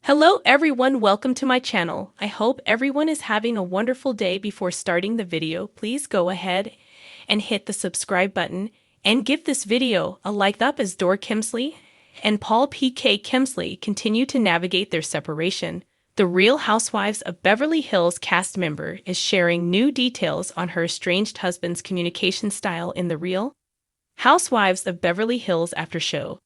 Hello everyone, welcome to my channel. I hope everyone is having a wonderful day. Before starting the video, please go ahead and hit the subscribe button and give this video a like up as Dor Kemsley and Paul P.K. Kemsley continue to navigate their separation. The Real Housewives of Beverly Hills cast member is sharing new details on her estranged husband's communication style in the Real Housewives of Beverly Hills after show.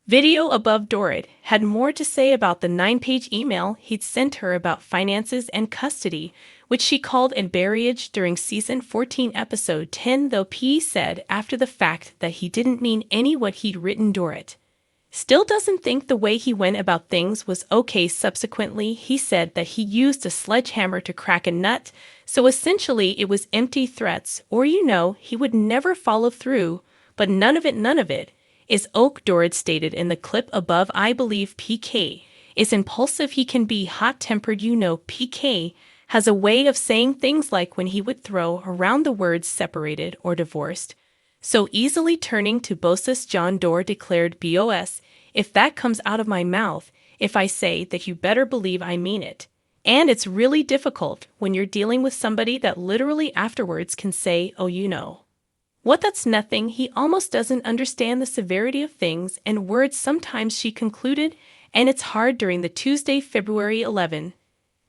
Video above. Dorit had more to say about the 9-page email he'd sent her about finances and custody, which she called embarrassage during season 14 episode 10, though P said after the fact that he didn't mean any what he'd written. Dorit still doesn't think the way he went about things was okay. Subsequently, he said that he used a sledgehammer to crack a nut, so essentially it was empty threats, or he would never follow through, but none of it is Oak. Dorit stated in the clip above, I believe PK is impulsive. He can be hot-tempered. PK has a way of saying things like when he would throw around the words separated or divorced so easily, turning to bosses. John. Dor declared, "Bos, if that comes out of my mouth, if I say that, you better believe I mean it. And it's really difficult when you're dealing with somebody that literally afterwards can say, oh, what, that's nothing. He almost doesn't understand the severity of things and words sometimes," she concluded, and it's hard. During the Tuesday, February 11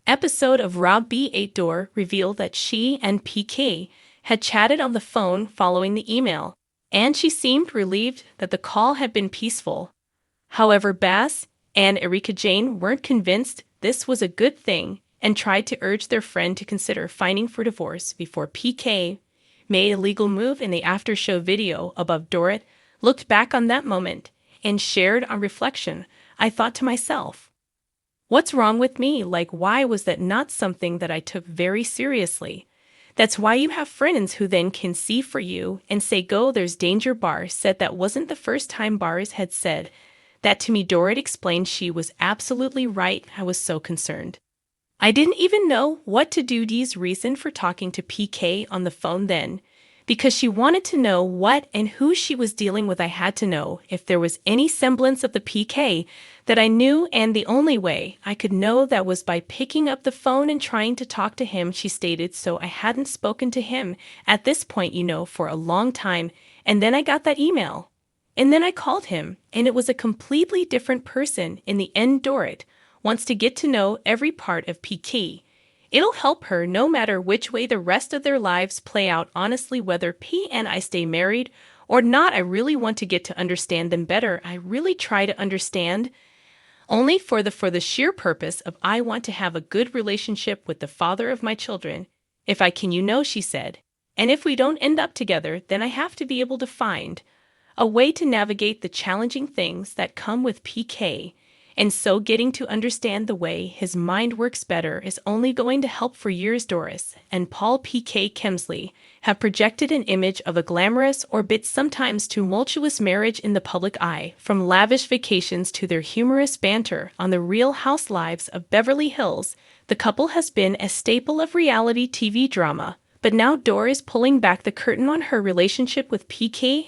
episode of Rob B8, Dor revealed that she and PK had chatted on the phone following the email, and she seemed relieved that the call had been peaceful. However, Bass and Erika Jayne weren't convinced this was a good thing and tried to urge their friend to consider filing for divorce before PK made a legal move. In the after-show video above, Dorit looked back on that moment and shared, on reflection, "I thought to myself, what's wrong with me? Like, why was that not something that I took very seriously? That's why you have friends who then can see for you and say, go, there's danger." Barr said that wasn't the first time Bars had said that to me. Dorit explained she was absolutely right. "I was so concerned. I didn't even know what to do." Dee's reason for talking to PK on the phone then, because she wanted to know what and who she was dealing with. "I had to know if there was any semblance of the PK that I knew, and the only way I could know that was by picking up the phone and trying to talk to him," she stated. "So I hadn't spoken to him at this point, for a long time, and then I got that email. And then I called him, and it was a completely different person in the end." Dorit wants to get to know every part of PK. It'll help her no matter which way the rest of their lives play out. "Honestly, whether P and I stay married or not, I really want to get to understand them better. I really try to understand only for the sheer purpose of I want to have a good relationship with the father of my children, if I can, she said. "And if we don't end up together, then I have to be able to find a way to navigate the challenging things that come with PK. And so getting to understand the way his mind works better is only going to help for years." Doris and Paul P.K. Kemsley have projected an image of a glamorous or bit sometimes tumultuous marriage in the public eye, from lavish vacations to their humorous banter on The Real Housewives of Beverly Hills. The couple has been a staple of reality TV drama, but now Dor is pulling back the curtain on her relationship with PK.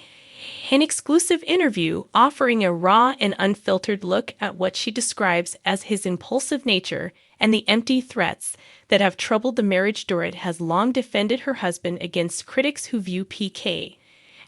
An exclusive interview offering a raw and unfiltered look at what she describes as his impulsive nature and the empty threats that have troubled the marriage. Dorit has long defended her husband against critics who view PK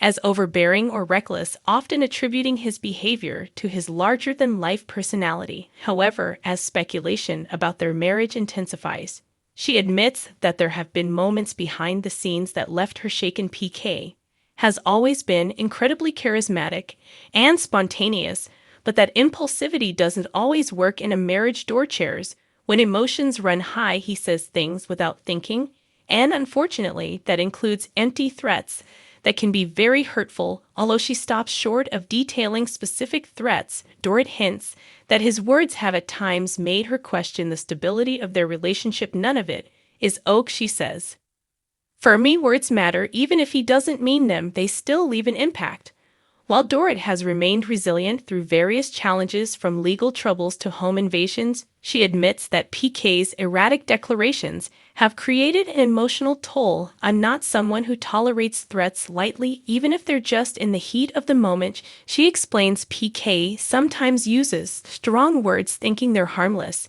as overbearing or reckless, often attributing his behavior to his larger-than-life personality. However, as speculation about their marriage intensifies, she admits that there have been moments behind the scenes that left her shaken. PK has always been incredibly charismatic and spontaneous, but that impulsivity doesn't always work in a marriage. Dor chairs when emotions run high. He says things without thinking, and unfortunately, that includes empty threats that can be very hurtful. Although she stops short of detailing specific threats, Dorit hints that his words have at times made her question the stability of their relationship. "None of it is Oak," she says. "For me, words matter. Even if he doesn't mean them, they still leave an impact. While Dorrit has remained resilient through various challenges from legal troubles to home invasions, she admits that PK's erratic declarations have created an emotional toll. "I'm not someone who tolerates threats lightly, even if they're just in the heat of the moment," she explains. PK sometimes uses strong words thinking they're harmless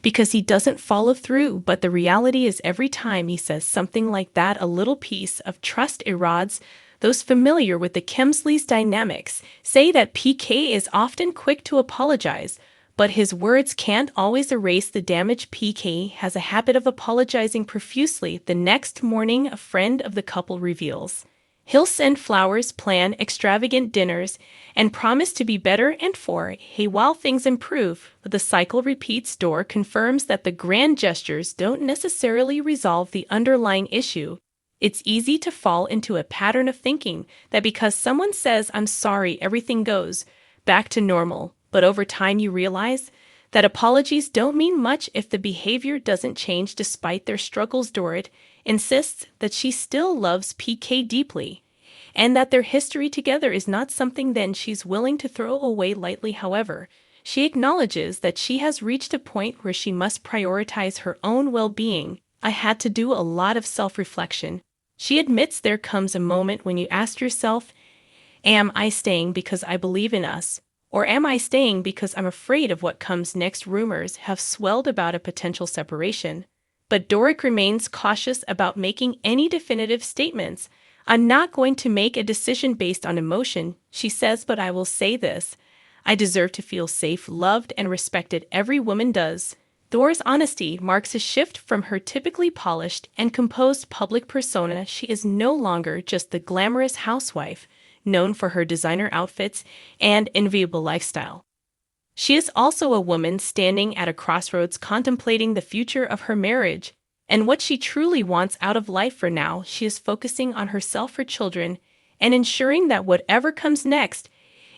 because he doesn't follow through, but the reality is every time he says something like that, a little piece of trust erodes. Those familiar with the Kemsley's dynamics say that PK is often quick to apologize, but his words can't always erase the damage. PK has a habit of apologizing profusely. The next morning, a friend of the couple reveals he'll send flowers, plan extravagant dinners, and promise to be better and for hey while things improve. But the cycle repeats. Dor confirms that the grand gestures don't necessarily resolve the underlying issue. It's easy to fall into a pattern of thinking that because someone says, "I'm sorry," everything goes back to normal. But over time you realize that apologies don't mean much if the behavior doesn't change despite their struggles. Dorrit insists that she still loves PK deeply and that their history together is not something then she's willing to throw away lightly. However, she acknowledges that she has reached a point where she must prioritize her own well-being. "I had to do a lot of self-reflection," she admits. "There comes a moment when you ask yourself, am I staying because I believe in us? Or am I staying because I'm afraid of what comes next?" Rumors have swelled about a potential separation, but Dorrit remains cautious about making any definitive statements. "I'm not going to make a decision based on emotion," she says, "but I will say this. I deserve to feel safe, loved, and respected. Every woman does." Dor's honesty marks a shift from her typically polished and composed public persona. She is no longer just the glamorous housewife, known for her designer outfits and enviable lifestyle. She is also a woman standing at a crossroads, contemplating the future of her marriage and what she truly wants out of life. For now, she is focusing on herself, her children, and ensuring that whatever comes next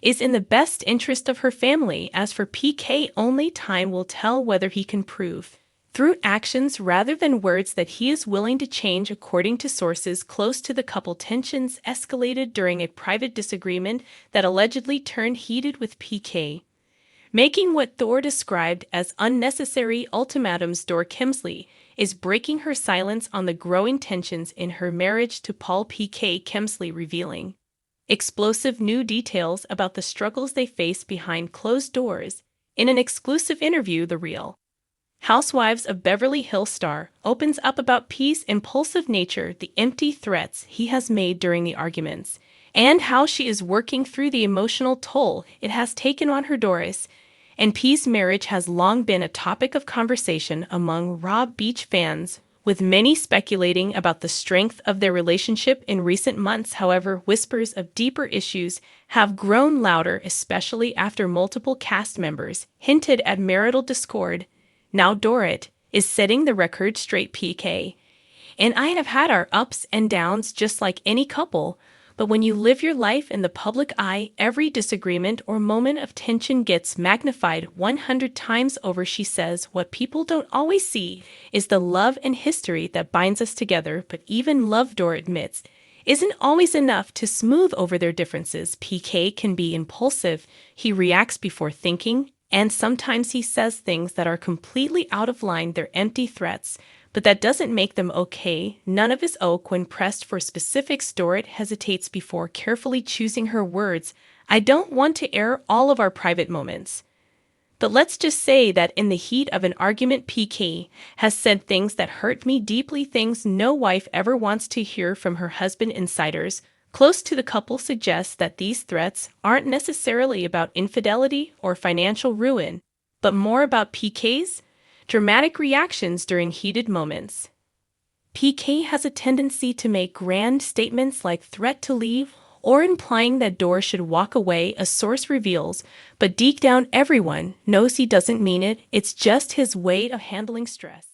is in the best interest of her family. As for PK, only time will tell whether he can prove through actions rather than words that he is willing to change. According to sources close to the couple, tensions escalated during a private disagreement that allegedly turned heated, with PK making what Dor described as unnecessary ultimatums. Dor Kemsley is breaking her silence on the growing tensions in her marriage to Paul. PK Kemsley revealing explosive new details about the struggles they face behind closed doors in an exclusive interview. The Real Housewives of Beverly Hills star opens up about P's impulsive nature, the empty threats he has made during the arguments, and how she is working through the emotional toll it has taken on her. Doris and P's marriage has long been a topic of conversation among Raw Beach fans, with many speculating about the strength of their relationship in recent months. However, whispers of deeper issues have grown louder, especially after multiple cast members hinted at marital discord. Now Dorrit is setting the record straight. "PK and I have had our ups and downs just like any couple, but when you live your life in the public eye, every disagreement or moment of tension gets magnified 100 times over." She says, "What people don't always see is the love and history that binds us together, but even love," Dorrit admits, "isn't always enough to smooth over their differences." PK can be impulsive. He reacts before thinking, and sometimes he says things that are completely out of line. They're empty threats, but that doesn't make them okay. None of his oak when pressed for specifics. Dorrit hesitates before carefully choosing her words. "I don't want to air all of our private moments, but let's just say that in the heat of an argument, PK has said things that hurt me deeply, things no wife ever wants to hear from her husband." Insiders close to the couple suggest that these threats aren't necessarily about infidelity or financial ruin, but more about PK's dramatic reactions during heated moments. PK has a tendency to make grand statements like threat to leave or implying that Dor should walk away, a source reveals, but deep down everyone knows he doesn't mean it. It's just his way of handling stress.